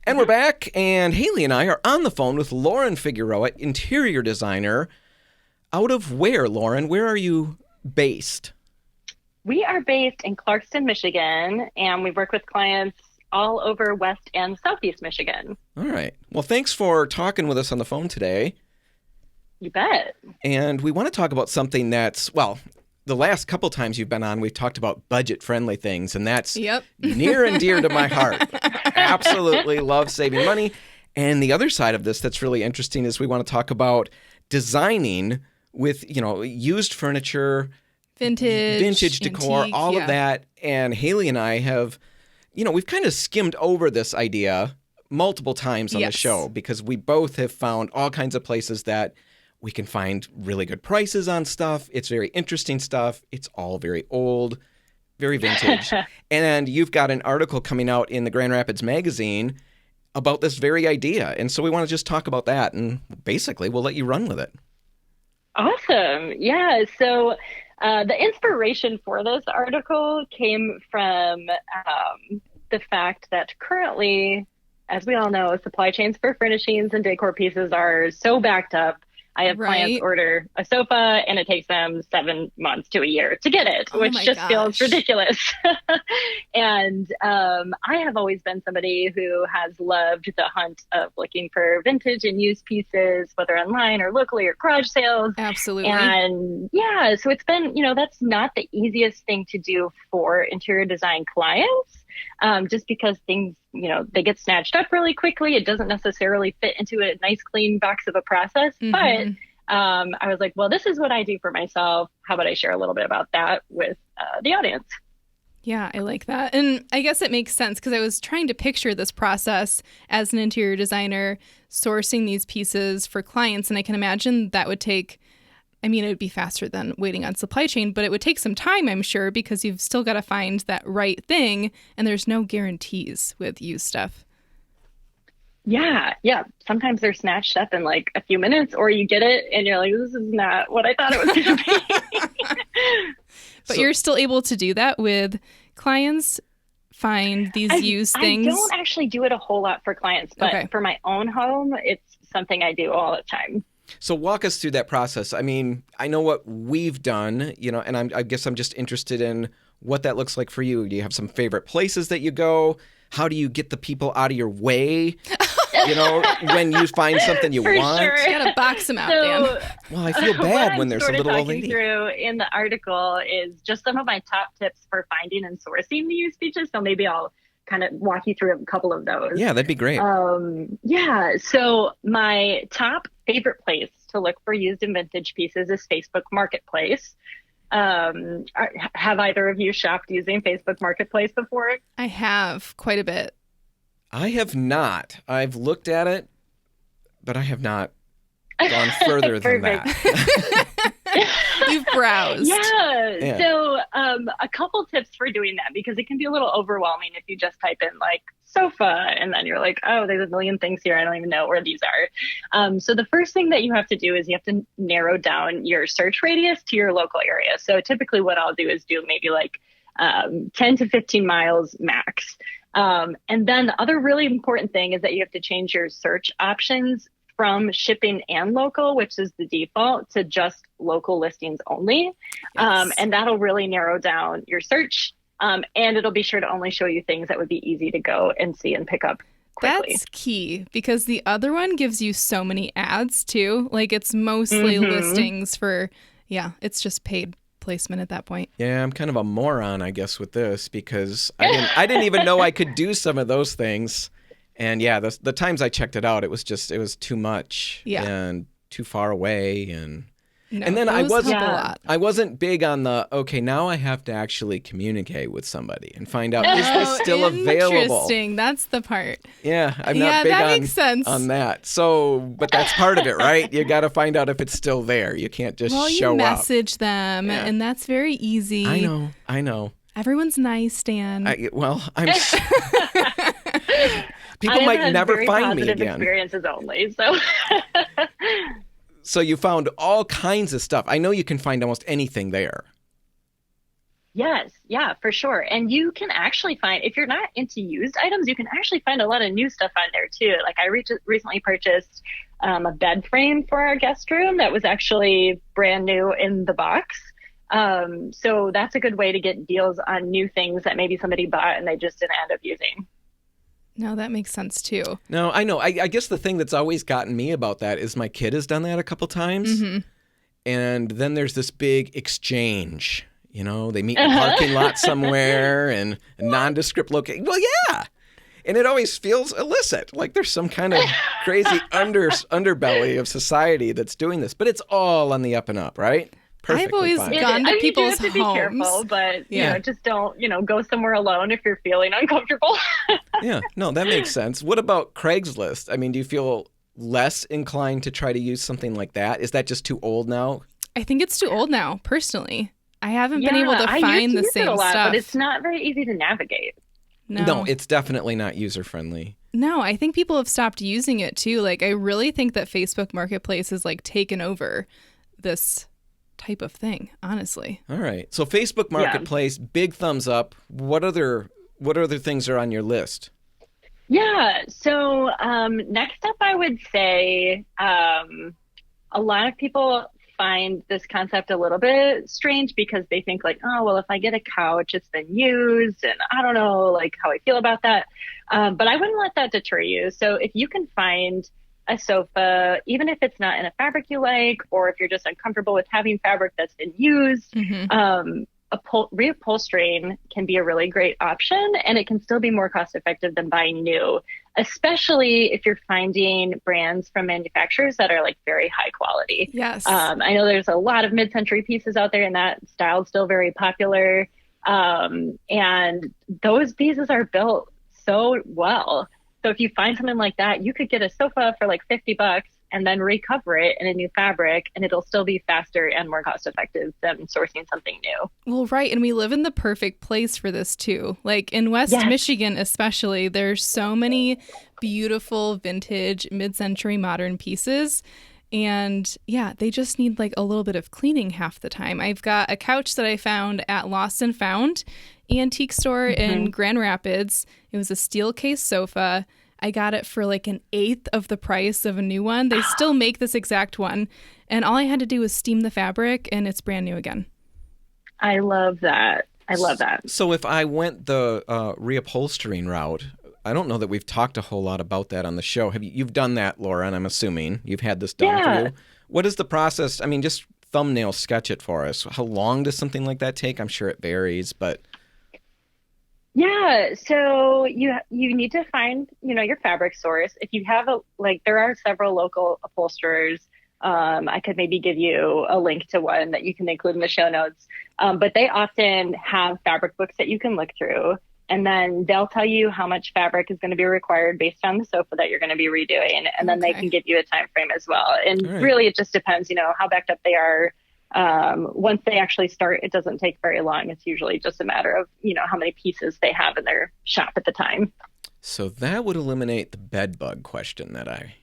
And we're back, and Haley and I are on the phone with Lauren Figueroa, interior designer. Out of where, Lauren? Where are you based? We are based in Clarkston, Michigan, and we work with clients all over West and Southeast Michigan. All right. Well, thanks for talking with us on the phone today. You bet. And we want to talk about something that's, well, the last couple times you've been on, we've talked about budget-friendly things, and that's near and dear to my heart. Absolutely love saving money. And the other side of this that's really interesting is we want to talk about designing with, used furniture, vintage decor, antique, all of that. And Haley and I have, we've kind of skimmed over this idea multiple times on the show because we both have found all kinds of places that we can find really good prices on stuff. It's very interesting stuff. It's all very old, very vintage. And you've got an article coming out in the Grand Rapids Magazine about this very idea. And so we want to just talk about that. And basically, we'll let you run with it. Awesome. Yeah. So the inspiration for this article came from the fact that currently, as we all know, supply chains for furnishings and decor pieces are so backed up. I have clients order a sofa and it takes them 7 months to a year to get it, which just feels ridiculous. And I have always been somebody who has loved the hunt of looking for vintage and used pieces, whether online or locally or garage sales. Absolutely. And yeah, so it's been, that's not the easiest thing to do for interior design clients. Just because things, they get snatched up really quickly. It doesn't necessarily fit into a nice, clean box of a process. Mm-hmm. But I was like, well, this is what I do for myself. How about I share a little bit about that with the audience? Yeah, I like that. And I guess it makes sense because I was trying to picture this process as an interior designer sourcing these pieces for clients. And I can imagine that would take, it would be faster than waiting on supply chain, but it would take some time, I'm sure, because you've still got to find that right thing, and there's no guarantees with used stuff. Yeah. Sometimes they're snatched up in like a few minutes, or you get it and you're like, this is not what I thought it was going to be. But you're still able to do that with clients, find these used things? I don't actually do it a whole lot for clients, but for my own home, it's something I do all the time. So walk us through that process. I know what we've done, and I guess I'm just interested in what that looks like for you. Do you have some favorite places that you go? How do you get the people out of your way? When you find something you want? Sure. You gotta box them out, Dan. Well, I feel bad when there's a little old lady. What I'm through in the article is just some of my top tips for finding and sourcing the used pieces. So maybe I'll kind of walk you through a couple of those. Yeah, that'd be great. So my top favorite place to look for used and vintage pieces is Facebook Marketplace. Have either of you shopped using Facebook Marketplace before? I have quite a bit. I have not. I've looked at it, but I have not gone further than that. You've browsed. Yeah. So a couple tips for doing that, because it can be a little overwhelming if you just type in like sofa and then you're like, oh, there's a million things here. I don't even know where these are. So the first thing that you have to do is you have to narrow down your search radius to your local area. So typically what I'll do is do maybe like 10 to 15 miles max. And then the other really important thing is that you have to change your search options from shipping and local, which is the default, to just local listings only. Yes. And that'll really narrow down your search. And it'll be sure to only show you things that would be easy to go and see and pick up quickly. That's key, because the other one gives you so many ads too. Like it's mostly listings for, it's just paid placement at that point. Yeah, I'm kind of a moron, I guess, with this, because I didn't even know I could do some of those things. And yeah, the times I checked it out, it was too much and too far away. And then I wasn't big on now I have to actually communicate with somebody and find out, is this still available? Interesting. That's the part. Yeah, I'm not big makes sense. on that. So, but that's part of it, right? You got to find out if it's still there. You can't just show up. You message them, and that's very easy. I know. Everyone's nice, Dan. I'm... People might never find me again. Experiences only, so... So you found all kinds of stuff. I know you can find almost anything there. Yes, yeah, for sure. And you can actually find, if you're not into used items, you can actually find a lot of new stuff on there too. Like I recently purchased a bed frame for our guest room that was actually brand new in the box. So that's a good way to get deals on new things that maybe somebody bought and they just didn't end up using. No, that makes sense too. No, I know. I guess the thing that's always gotten me about that is my kid has done that a couple times. Mm-hmm. And then there's this big exchange. You know, they meet in a parking lot somewhere and a nondescript location. Well, yeah. And it always feels illicit. Like there's some kind of crazy underbelly of society that's doing this. But it's all on the up and up, right? Perfectly I've always fine. gone to people's homes. You have to be careful, but you know, just don't, go somewhere alone if you're feeling uncomfortable. Yeah, no, that makes sense. What about Craigslist? I mean, do you feel less inclined to try to use something like that? Is that just too old now? I think it's too old now, personally. I haven't been able to find the same stuff. But it's not very easy to navigate. No, it's definitely not user-friendly. No, I think people have stopped using it too. Like, I really think that Facebook Marketplace has like taken over this type of thing, honestly. All right. So Facebook Marketplace, big thumbs up. What other things are on your list? Yeah. So next up, I would say a lot of people find this concept a little bit strange because they think like, oh, well, if I get a couch, it's been used and I don't know like how I feel about that. But I wouldn't let that deter you. So if you can find a sofa, even if it's not in a fabric you like, or if you're just uncomfortable with having fabric that's been used, reupholstering can be a really great option, and it can still be more cost effective than buying new, especially if you're finding brands from manufacturers that are like very high quality. Yes. I know there's a lot of mid-century pieces out there and that style is still very popular. And those pieces are built so well. So if you find something like that, you could get a sofa for like $50 and then recover it in a new fabric, and it'll still be faster and more cost effective than sourcing something new. Well, right. And we live in the perfect place for this too. Like in West Michigan, especially, there's so many beautiful vintage mid-century modern pieces. And yeah, they just need like a little bit of cleaning half the time. I've got a couch that I found at Lost and Found antique store in Grand Rapids. It was a steel case sofa. I got it for like 1/8 of the price of a new one. They still make this exact one. And all I had to do was steam the fabric and it's brand new again. I love that. I love that. So if I went the reupholstering route, I don't know that we've talked a whole lot about that on the show. You've done that, Lauren, I'm assuming. You've had this done for you. What is the process? I mean, just thumbnail sketch it for us. How long does something like that take? I'm sure it varies, but... Yeah, so you need to find, your fabric source. If you have there are several local upholsterers. I could maybe give you a link to one that you can include in the show notes. But they often have fabric books that you can look through, and then they'll tell you how much fabric is going to be required based on the sofa that you're going to be redoing, and then they can give you a time frame as well. And really, it just depends, how backed up they are. Once they actually start, it doesn't take very long. It's usually just a matter of, how many pieces they have in their shop at the time. So that would eliminate the bed bug question that I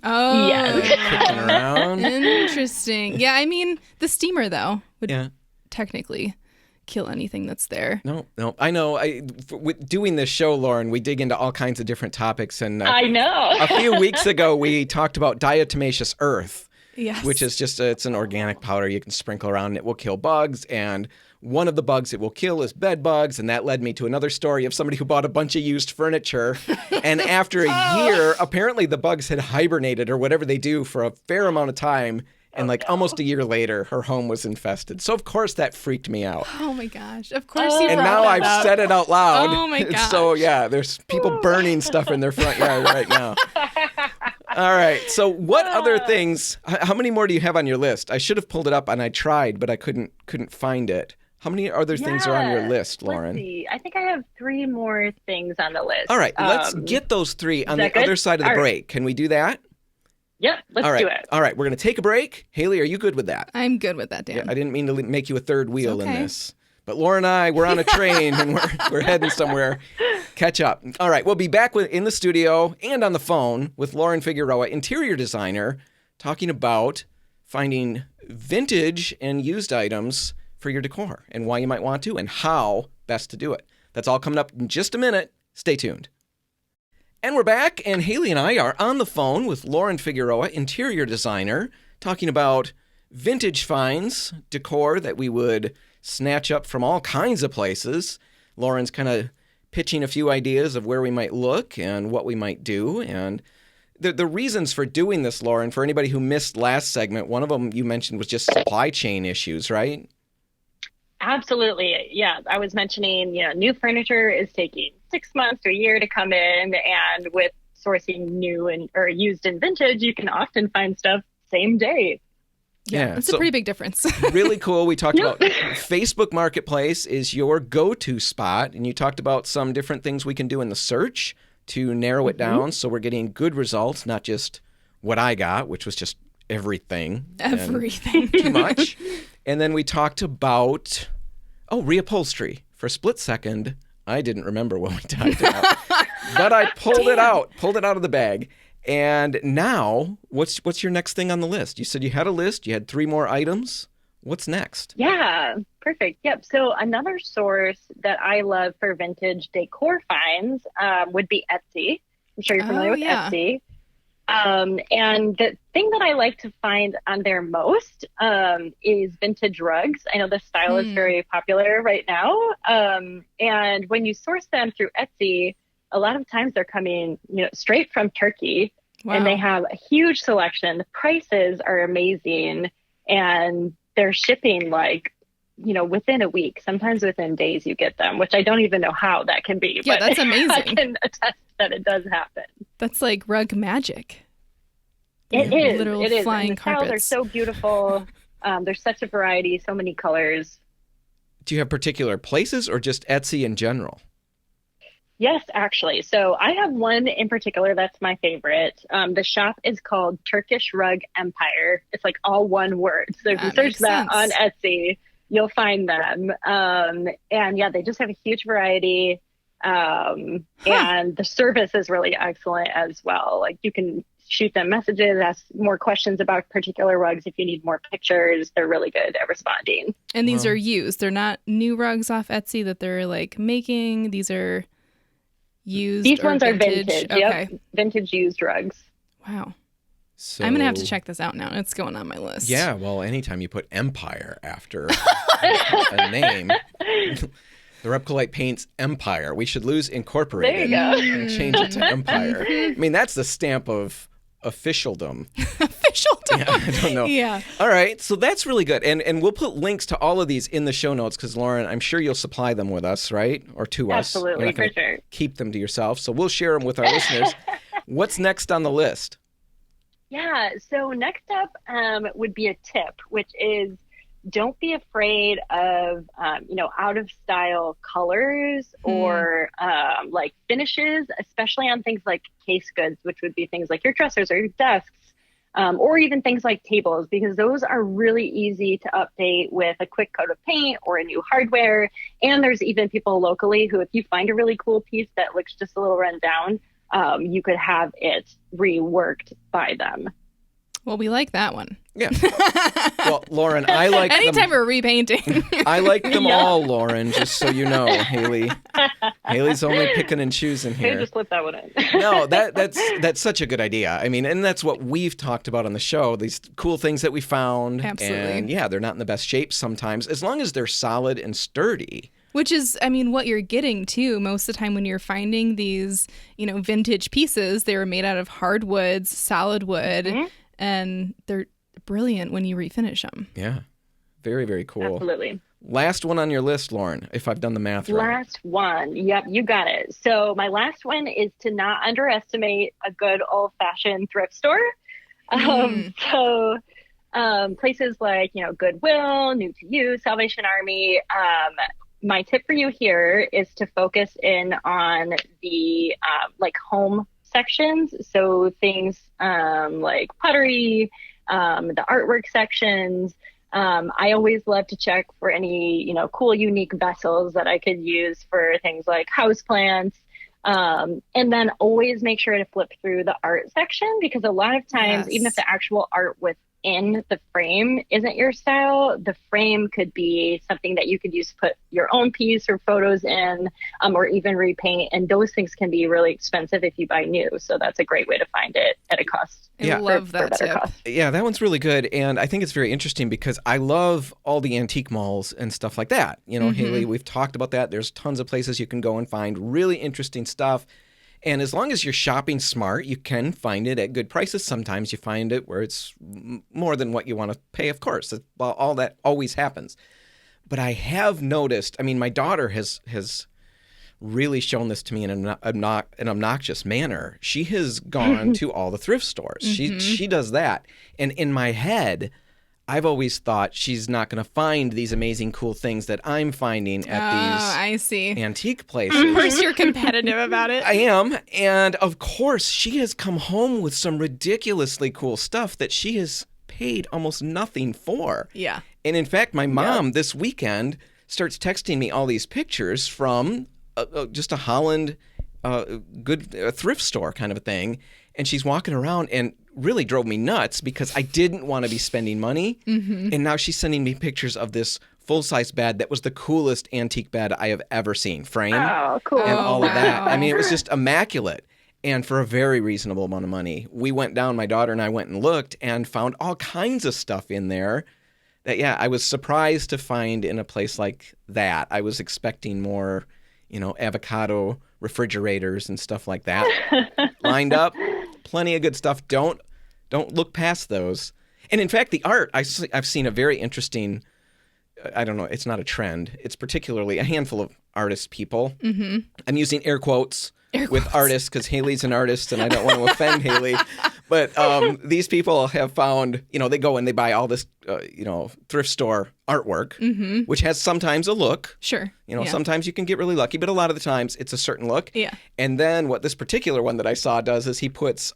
yes. kicking around. Interesting. Yeah, I mean, the steamer, though, would technically kill anything that's there. No, I know. With doing this show, Lauren, we dig into all kinds of different topics. And I know. A few weeks ago, we talked about diatomaceous earth. Yes. Which is just, it's an organic powder you can sprinkle around and it will kill bugs. And one of the bugs it will kill is bed bugs. And that led me to another story of somebody who bought a bunch of used furniture. And after a year, apparently the bugs had hibernated or whatever they do for a fair amount of time. And almost a year later, her home was infested. So, of course, that freaked me out. Oh, my gosh. Of course you And now I've said it out loud. Oh, my gosh. So, yeah, there's people burning stuff in their front yard right now. All right. So what other things, how many more do you have on your list? I should have pulled it up and I tried, but I couldn't find it. How many other things are on your list, Lauren? Let's see. I think I have 3 more things on the list. All right. Let's get those 3 on the other side of the break. Can we do that? Yep. Let's do it. All right. We're going to take a break. Haley, are you good with that? I'm good with that, Dan. Yeah, I didn't mean to make you a third wheel in this. But Laura and I, we're on a train and we're heading somewhere. Catch up. All right, we'll be back in the studio and on the phone with Lauren Figueroa, interior designer, talking about finding vintage and used items for your decor and why you might want to and how best to do it. That's all coming up in just a minute. Stay tuned. And we're back, and Haley and I are on the phone with Lauren Figueroa, interior designer, talking about vintage finds, decor that we would snatch up from all kinds of places. Lauren's kind of pitching a few ideas of where we might look and what we might do. And the reasons for doing this, Lauren, for anybody who missed last segment, one of them you mentioned was just supply chain issues, right? Absolutely. Yeah. I was mentioning, new furniture is taking 6 months to a year to come in. And with sourcing new or used and vintage, you can often find stuff same day. Yeah, it's a pretty big difference. Really cool. We talked about Facebook Marketplace is your go-to spot. And you talked about some different things we can do in the search to narrow it down. So we're getting good results, not just what I got, which was just everything. Everything. Too much. And then we talked about, reupholstery. For a split second, I didn't remember what we talked about. But I pulled it out of the bag. And now, what's your next thing on the list? You said you had a list. You had 3 more items. What's next? Yeah, perfect. Yep. So another source that I love for vintage decor finds would be Etsy. I'm sure you're familiar with Etsy. And the thing that I like to find on there most is vintage rugs. I know the style is very popular right now. And when you source them through Etsy, a lot of times they're coming, straight from Turkey. Wow. And they have a huge selection. The prices are amazing, and they're shipping within a week. Sometimes within days you get them, which I don't even know how that can be. Yeah, but that's amazing. I can attest that it does happen. That's like rug magic. It is. Literal it is. flying and the styles are so beautiful. There's such a variety, so many colors. Do you have particular places or just Etsy in general? Yes, actually. So I have one in particular that's my favorite. The shop is called Turkish Rug Empire. It's like all one word. So if you search that on Etsy, you'll find them. And yeah, they just have a huge variety. And the service is really excellent as well. Like you can shoot them messages, ask more questions about particular rugs. If you need more pictures, they're really good at responding. And these are used. They're not new rugs off Etsy that they're like making. These are used. These ones vintage. are vintage. Okay. Yep. Vintage used rugs. Wow. So, I'm going to have to check this out now. It's going on my list. Yeah. Well, anytime you put Empire after a name, the RepcoLite paints Empire. We should lose Incorporated and change it to Empire. I mean, that's the stamp of officialdom. Officialdom. Yeah, I don't know. Yeah. All right. So that's really good. And we'll put links to all of these in the show notes because, Lauren, I'm sure you'll supply them with us, right? Or to us. Absolutely, for sure. Keep them to yourself. So we'll share them with our listeners. What's next on the list? Yeah. So next up would be a tip, which is don't be afraid of, out of style colors or like finishes, especially on things like case goods, which would be things like your dressers or your desks, or even things like tables, because those are really easy to update with a quick coat of paint or a new hardware. And there's even people locally who, if you find a really cool piece that looks just a little run down, you could have it reworked by them. Well, we like that one. Yeah. Well, Lauren, I like anytime we're repainting. I like them all, Lauren, just so you know, Haley. Haley's only picking and choosing here. Just slip that one in. No, that's such a good idea. I mean, and that's what we've talked about on the show, these cool things that we found. Absolutely. And yeah, they're not in the best shape sometimes, as long as they're solid and sturdy. Which is, I mean, what you're getting too. Most of the time when you're finding these, vintage pieces, they were made out of hardwoods, solid wood, and they're brilliant when you refinish them. Yeah. Very, very cool. Absolutely. Last one on your list, Lauren, if I've done the math right. Last one. Yep, you got it. So my last one is to not underestimate a good old-fashioned thrift store. So places like, Goodwill, New to You, Salvation Army. My tip for you here is to focus in on the home sections. So things like pottery, the artwork sections. I always love to check for any, cool, unique vessels that I could use for things like houseplants. And then always make sure to flip through the art section, because a lot of times, even if the actual art in the frame isn't your style, the frame could be something that you could use to put your own piece or photos in, or even repaint. And those things can be really expensive if you buy new. So that's a great way to find it at a cost. I love that tip. Cost. Yeah, that one's really good. And I think it's very interesting because I love all the antique malls and stuff like that. You know, Haley, we've talked about that. There's tons of places you can go and find really interesting stuff. And as long as you're shopping smart, you can find it at good prices. Sometimes you find it where it's more than what you want to pay, of course. All that always happens. But I have noticed, I mean, my daughter has really shown this to me in an obnoxious manner. She has gone to all the thrift stores. She does that. And in my head, I've always thought she's not going to find these amazing, cool things that I'm finding at these antique places. Of course, you're competitive about it. I am. And of course, she has come home with some ridiculously cool stuff that she has paid almost nothing for. Yeah. And in fact, my mom this weekend starts texting me all these pictures from just a Holland good thrift store kind of a thing. And she's walking around and really drove me nuts because I didn't want to be spending money. And now she's sending me pictures of this full-size bed that was the coolest antique bed I have ever seen. Frame Oh, cool. and all of that. I mean, it was just immaculate. And for a very reasonable amount of money. We went down, my daughter and I went and looked and found all kinds of stuff in there that, yeah, I was surprised to find in a place like that. I was expecting more, you know, avocado refrigerators and stuff like that lined up. Plenty of good stuff. Don't look past those. And in fact, the art, I've seen a very interesting, I don't know, it's not a trend. It's particularly a handful of artist people. I'm using air quotes with artists because Haley's an artist and I don't want to offend Haley. But these people have found, you know, they go and they buy all this, you know, thrift store artwork, which has sometimes a look. Sure. You know, sometimes you can get really lucky, but a lot of the times it's a certain look. Yeah. And then what this particular one that I saw does is he puts,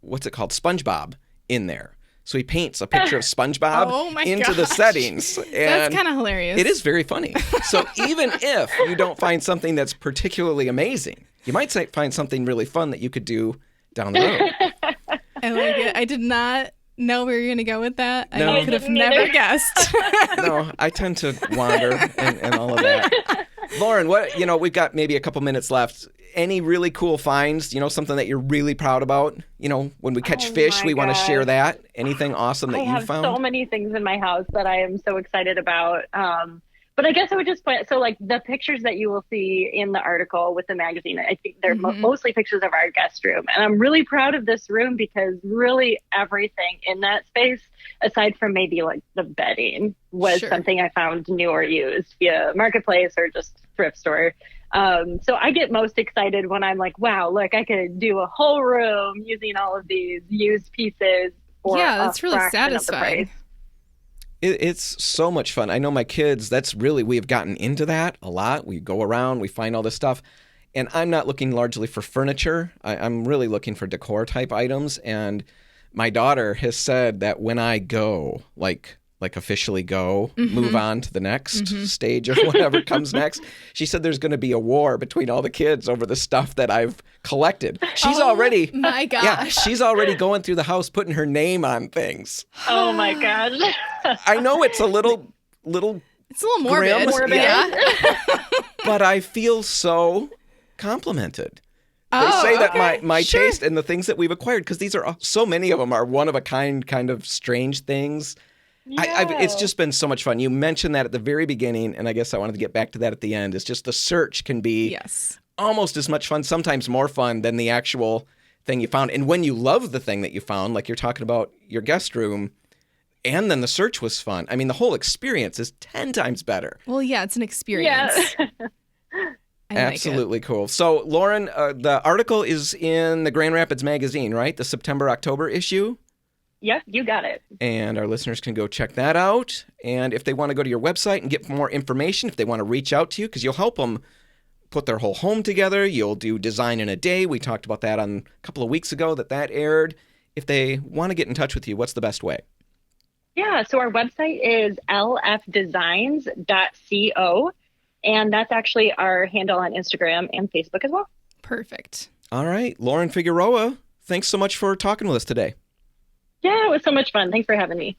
what's it called? SpongeBob in there. So he paints a picture of SpongeBob into the settings. And that's kind of hilarious. It is very funny. So even if you don't find something that's particularly amazing, you might find something really fun that you could do down the road. I like it. I did not know we were going to go with that. No. I could have never guessed. No, I tend to wander and all of that. Lauren, what, you know, we've got maybe a couple minutes left. Any really cool finds, you know, something that you're really proud about? You know, when we catch fish, we want to share that. Anything awesome that you found? I have so many things in my house that I am so excited about. But I guess I would just point, so like the pictures that you will see in the article with the magazine, I think they're mostly pictures of our guest room. And I'm really proud of this room because really everything in that space, aside from maybe like the bedding, was something I found new or used via Marketplace or just thrift store. So I get most excited when I'm like, wow, look, I could do a whole room using all of these used pieces for that's really satisfying. It's so much fun. I know my kids, we've gotten into that a lot. We go around, we find all this stuff. And I'm not looking largely for furniture. I'm really looking for decor type items. And my daughter has said that when I go, like officially go, move on to the next stage of whatever comes next. She said there's going to be a war between all the kids over the stuff that I've collected. She's already, my gosh. Yeah, she's already going through the house putting her name on things. Oh my gosh. I know it's a little it's a little morbid. Yeah. But I feel so complimented. They say that my taste and the things that we've acquired, because these are so many of them are one of a kind of strange things. Yeah. It's just been so much fun. You mentioned that at the very beginning, and I guess I wanted to get back to that at the end. It's just the search can be almost as much fun, sometimes more fun than the actual thing you found. And when you love the thing that you found, like you're talking about your guest room, and then the search was fun, I mean, the whole experience is 10 times better. Well, yeah, it's an experience. Yeah. Absolutely cool. So, Lauren, the article is in the Grand Rapids Magazine, right? The September-October issue? Yep, you got it. And our listeners can go check that out. And if they want to go to your website and get more information, if they want to reach out to you, because you'll help them put their whole home together. You'll do design in a day. We talked about that on a couple of weeks ago that aired. If they want to get in touch with you, what's the best way? Yeah, so our website is lfdesigns.co. And that's actually our handle on Instagram and Facebook as well. Perfect. All right. Lauren Figueroa, thanks so much for talking with us today. Yeah, it was so much fun. Thanks for having me.